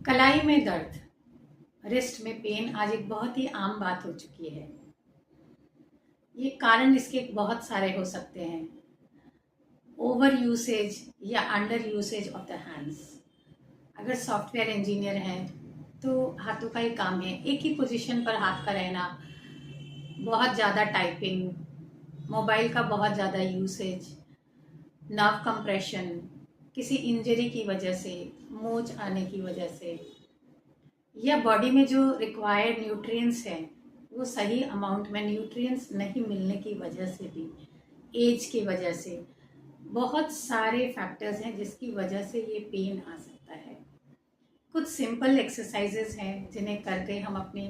कलाई में दर्द, रिस्ट में पेन आज एक बहुत ही आम बात हो चुकी है। ये कारण इसके बहुत सारे हो सकते हैं। ओवर यूसेज या under usage of the hands. अगर सॉफ्टवेयर इंजीनियर हैं तो हाथों का ही काम है, एक ही पोजीशन पर हाथ का रहना, बहुत ज़्यादा टाइपिंग, मोबाइल का बहुत ज़्यादा यूसेज, नर्व कंप्रेशन, किसी इंजरी की वजह से, मोच आने की वजह से, या बॉडी में जो रिक्वायर्ड न्यूट्रिएंट्स हैं वो सही अमाउंट में न्यूट्रिएंट्स नहीं मिलने की वजह से भी, एज की वजह से, बहुत सारे फैक्टर्स हैं जिसकी वजह से ये पेन आ सकता है। कुछ सिंपल एक्सरसाइजेज हैं जिन्हें करके हम अपनी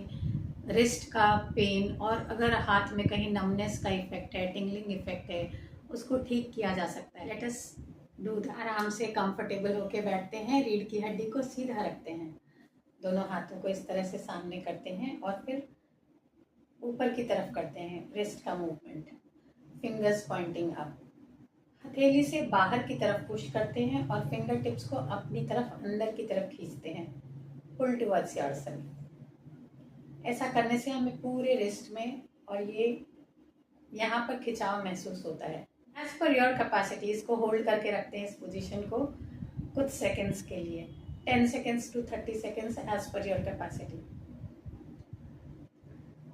रिस्ट का पेन, और अगर हाथ में कहीं नमनेस का इफेक्ट है, टिंगलिंग इफेक्ट है, उसको ठीक किया जा सकता है। Let us do that. आराम से कंफर्टेबल होके बैठते हैं, रीढ़ की हड्डी को सीधा रखते हैं, दोनों हाथों को इस तरह से सामने करते हैं और फिर ऊपर की तरफ करते हैं रिस्ट का मूवमेंट, फिंगर्स पॉइंटिंग अप। हथेली से बाहर की तरफ पुश करते हैं और फिंगर टिप्स को अपनी तरफ अंदर की तरफ खींचते हैं, पुल टुवर्ड्स योरसेल्फ। ऐसा करने से हमें पूरे रिस्ट में और ये यहाँ पर खिंचाव महसूस होता है। एज पर योर कैपेसिटी इसको होल्ड करके रखते हैं इस पोजीशन को कुछ सेकंड्स के लिए, 10 seconds to 30 seconds as per your capacity।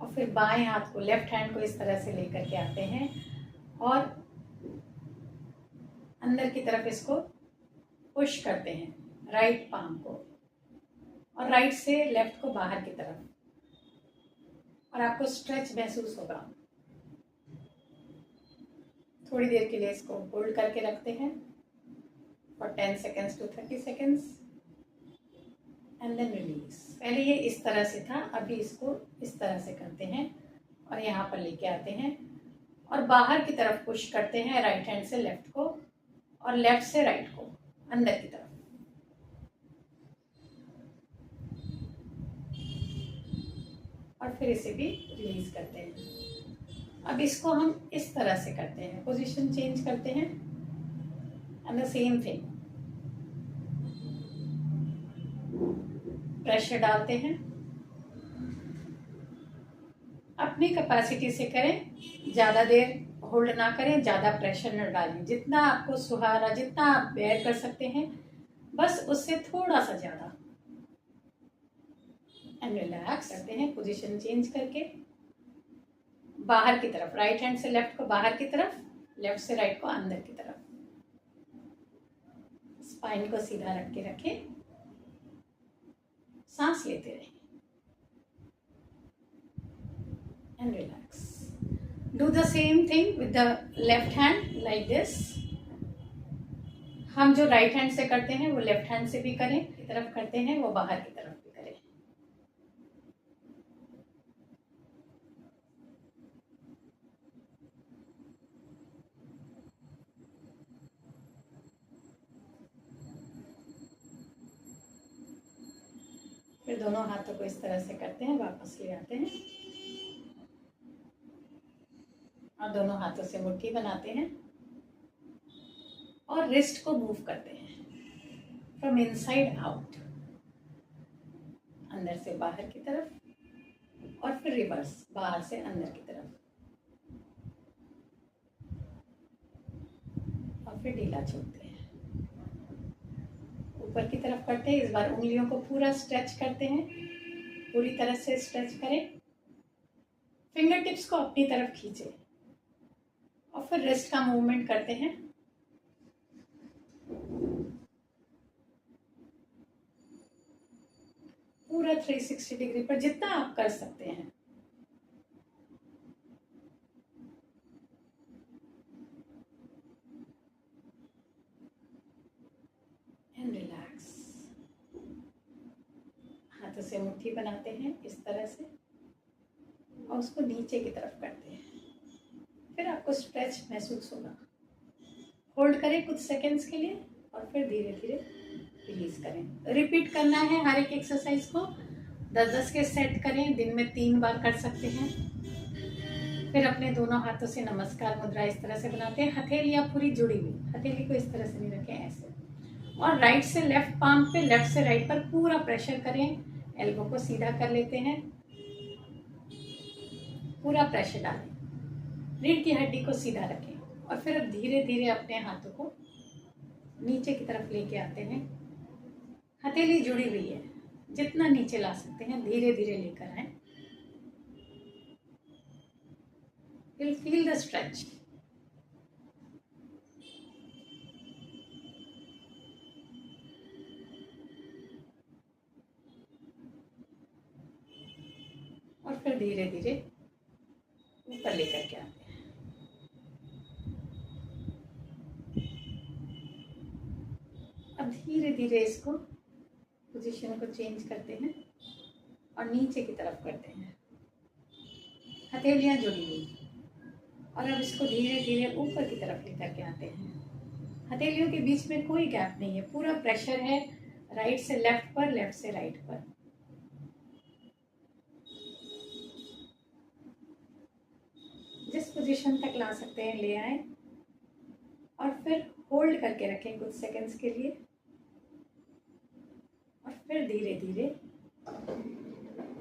और फिर बाएं हाथ को, लेफ्ट हैंड को इस तरह से लेकर के आते हैं और अंदर की तरफ इसको पुश करते हैं, राइट पाम को, और राइट से लेफ्ट को बाहर की तरफ, और आपको स्ट्रेच महसूस होगा। थोड़ी देर के लिए इसको होल्ड करके रखते हैं for 10 seconds to 30 seconds and then release. पहले ये इस तरह से था, अभी इसको इस तरह से करते हैं और यहाँ पर लेके आते हैं और बाहर की तरफ पुश करते हैं, राइट हैंड से लेफ्ट को और लेफ्ट से राइट को अंदर की तरफ। और फिर इसे भी रिलीज करते हैं। अब इसको हम इस तरह से करते हैं, पोजीशन चेंज करते हैं and the same thing. Pressure डालते हैं, अपनी कैपेसिटी से करें, ज़्यादा देर होल्ड ना करें, ज़्यादा प्रेशर न डालें, जितना आपको सुहारा, जितना आप बेयर कर सकते हैं बस उससे थोड़ा सा ज़्यादा। एंड रिलैक्स करते हैं, पोजीशन चेंज करके बाहर की तरफ, राइट हैंड से लेफ्ट को बाहर की तरफ, लेफ्ट से राइट को अंदर की तरफ। स्पाइन को सीधा रख के रखें, सांस लेते रहें and relax. Do the same thing with the left hand like this. हम जो राइट हैंड से करते हैं वो लेफ्ट हैंड से भी करें, की तरफ करते हैं वो बाहर की तरफ भी करें। फिर दोनों हाथों को इस तरह से करते हैं, वापस ले आते हैं और दोनों हाथों से मुट्ठी बनाते हैं और रिस्ट को मूव करते हैं फ्रॉम इनसाइड आउट, अंदर से बाहर की तरफ और फिर रिवर्स, बाहर से अंदर की तरफ, और फिर ढीला छोड़ते हैं, ऊपर की तरफ करते हैं। इस बार उंगलियों को पूरा स्ट्रेच करते हैं, पूरी तरह से स्ट्रेच करें, फिंगर टिप्स को अपनी तरफ खींचे और फिर रिस्ट का मूवमेंट करते हैं। पूरा 360 डिग्री पर जितना आप कर सकते हैं। And relax. हाथों से मुट्ठी बनाते हैं इस तरह से और उसको नीचे की तरफ करते हैं, फिर आपको स्ट्रेच महसूस होगा। होल्ड करें कुछ सेकंड्स के लिए और फिर धीरे धीरे रिलीज करें। रिपीट करना है हर एक एक्सरसाइज को, 10-10 के सेट करें, दिन में 3 बार कर सकते हैं। फिर अपने दोनों हाथों से नमस्कार मुद्रा इस तरह से बनाते हैं, हथेलियाँ पूरी जुड़ी हुई, हथेली को इस तरह से नहीं रखें, ऐसे, और राइट से लेफ्ट पाम पे, लेफ्ट से राइट पर पूरा प्रेशर करें। एल्बो को सीधा कर लेते हैं, पूरा प्रेशर डालें, रीढ़ की हड्डी को सीधा रखें और फिर अब धीरे धीरे अपने हाथों को नीचे की तरफ लेके आते हैं। हथेली जुड़ी हुई है, जितना नीचे ला सकते हैं धीरे धीरे लेकर आए। You'll feel the stretch. और फिर धीरे धीरे ऊपर लेकर के आते हैं। अब धीरे धीरे इसको पोजीशन को चेंज करते हैं और नीचे की तरफ करते हैं, हथेलियां जुड़ी हुई। और अब इसको धीरे धीरे ऊपर की तरफ लेकर के आते हैं। हथेलियों के बीच में कोई गैप नहीं है, पूरा प्रेशर है राइट से लेफ्ट पर, लेफ्ट से राइट पर। जिस पोजीशन तक ला सकते हैं ले आए और फिर होल्ड करके रखें कुछ सेकंड्स के लिए और फिर धीरे धीरे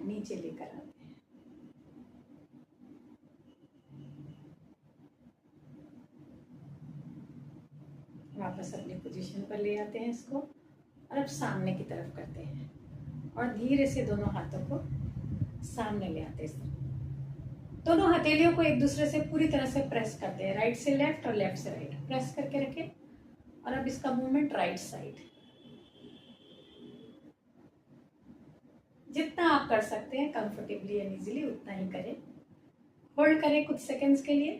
नीचे लेकर आते हैं। वापस अपनी पोजीशन पर ले आते हैं इसको और अब सामने की तरफ करते हैं और धीरे से दोनों हाथों को सामने ले आते हैं। दोनों हथेलियों को एक दूसरे से पूरी तरह से प्रेस करते हैं, राइट से लेफ्ट और लेफ्ट से राइट प्रेस करके रखें। और अब इसका मूवमेंट राइट साइड, जितना आप कर सकते हैं कंफर्टेबली एंड इजीली उतना ही करें। होल्ड करें कुछ सेकंड्स के लिए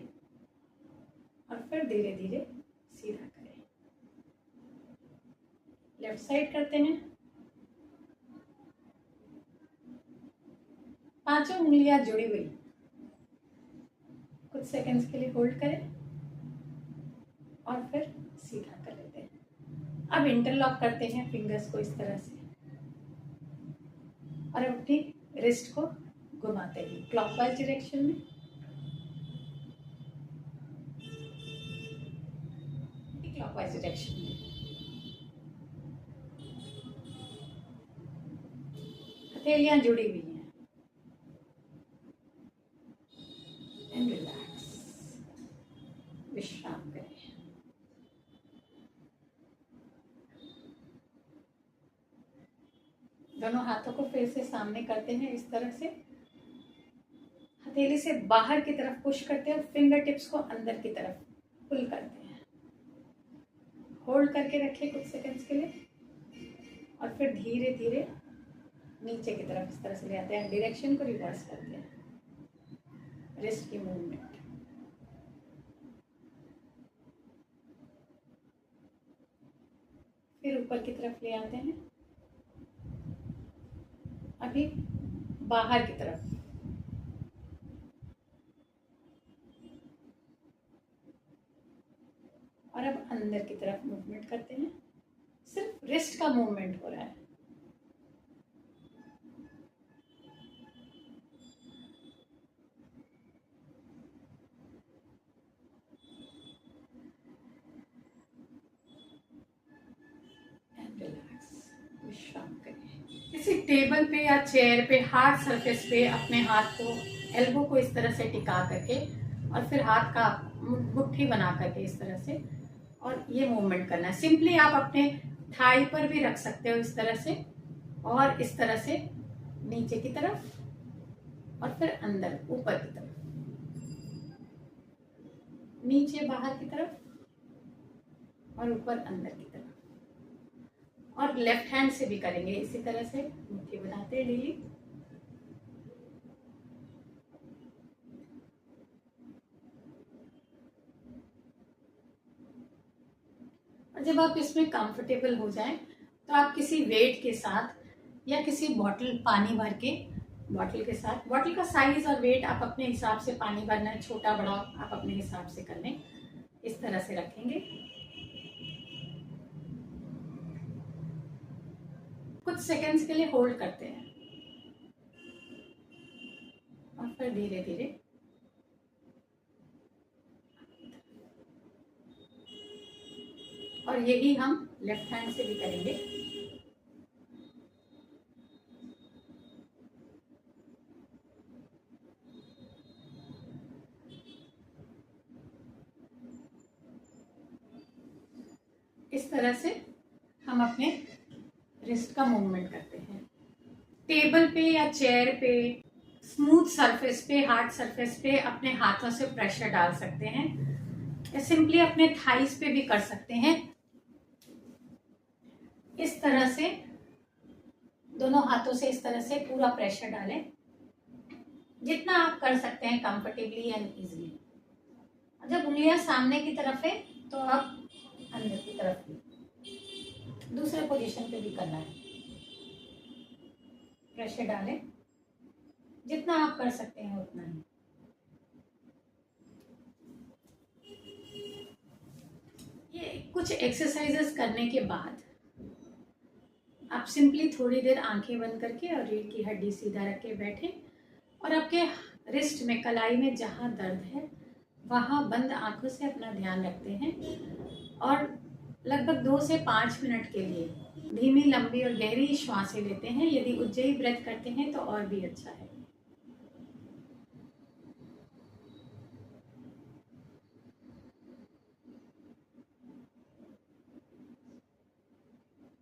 और फिर धीरे धीरे सीधा करें। लेफ्ट साइड करते हैं। 5 उंगलियां जुड़ी हुई, कुछ सेकंड्स के लिए होल्ड करें और फिर सीधा कर लेते हैं। अब इंटरलॉक करते हैं फिंगर्स को इस तरह से और अपनी रिस्ट को घुमाते हैं क्लॉकवाइज डायरेक्शन में। क्लॉकवाइज डायरेक्शन में हथेलियां जुड़ी हुई हैं। एंड रिलैक्स, विश्राम करें। दोनों हाथों को फिर से सामने करते हैं इस तरह से, हथेली से बाहर की तरफ पुश करते हैं और फिंगर टिप्स को अंदर की तरफ पुल करते हैं। होल्ड करके रखिए कुछ सेकंड्स के लिए और फिर धीरे धीरे नीचे की तरफ इस तरह से ले आते हैं। डायरेक्शन को रिवर्स करते हैं, रिस्ट की मूवमेंट। फिर ऊपर की तरफ ले आते हैं, अभी बाहर की तरफ। और अब अंदर की तरफ मूवमेंट करते हैं, सिर्फ रिस्ट का मूवमेंट हो रहा है। विश्राम करें। किसी टेबल पे या चेयर पे हार्ड सरफेस पे अपने हाथ को, एल्बो को इस तरह से टिका करके और फिर हाथ का मुट्ठी बना करके इस तरह से और ये मूवमेंट करना है। सिंपली आप अपने थाई पर भी रख सकते हो इस तरह से और इस तरह से नीचे की तरफ और फिर अंदर ऊपर की तरफ, नीचे बाहर की तरफ और ऊपर अंदर की तरफ। और लेफ्ट हैंड से भी करेंगे इसी तरह से, मुट्ठी बनाते हैं डेली। और जब आप इसमें कंफर्टेबल हो जाएं तो आप किसी वेट के साथ या किसी बॉटल पानी भर के, बॉटल के साथ, बॉटल का साइज और वेट आप अपने हिसाब से, पानी भरना है छोटा बड़ा आप अपने हिसाब से कर लें, इस तरह से रखेंगे। कुछ सेकंड्स के लिए होल्ड करते हैं और फिर धीरे धीरे और यही हम लेफ्ट हैंड से भी करेंगे। इस तरह से हम अपने रिस्ट का मूवमेंट करते हैं। टेबल पे या चेयर पे, स्मूथ सरफेस पे, हार्ड सरफेस पे अपने हाथों से प्रेशर डाल सकते हैं, या सिंपली अपने थाइस पे भी कर सकते हैं। इस तरह से दोनों हाथों से इस तरह से पूरा प्रेशर डालें, जितना आप कर सकते हैं कंफर्टेबली एंड इजीली। जब उंगलियां सामने की तरफ है तो आप अंदर की तरफ भी दूसरे पोजीशन पे भी करना है। प्रेशर डालें, जितना आप कर सकते हैं उतना ही। ये कुछ एक्सरसाइजेस करने के बाद आप सिंपली थोड़ी देर आंखें बंद करके और रीढ़ की हड्डी सीधा रख के बैठें और आपके रिस्ट में, कलाई में जहाँ दर्द है वहाँ बंद आंखों से अपना ध्यान रखते हैं और लगभग 2 से 5 मिनट के लिए धीमी, लंबी और गहरी श्वासें लेते हैं। यदि उज्जयी ब्रेथ करते हैं तो और भी अच्छा है।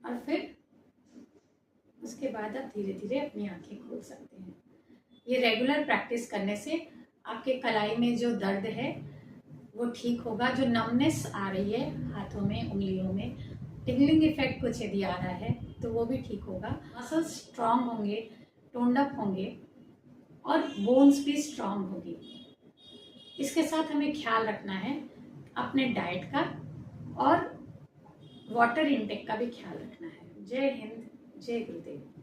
और फिर उसके बाद आप धीरे धीरे अपनी आंखें खोल सकते हैं। ये रेगुलर प्रैक्टिस करने से आपके कलाई में जो दर्द है वो ठीक होगा। जो नमनेस आ रही है हाथों में, उंगलियों में, टिंगलिंग इफेक्ट कुछ यदि आ रहा है तो वो भी ठीक होगा। मसल्स स्ट्रांग होंगे, टोन्ड अप होंगे और बोन्स भी स्ट्रांग होगी। इसके साथ हमें ख्याल रखना है अपने डाइट का और वाटर इनटेक का भी ख्याल रखना है। जय हिंद, जय गुरुदेव।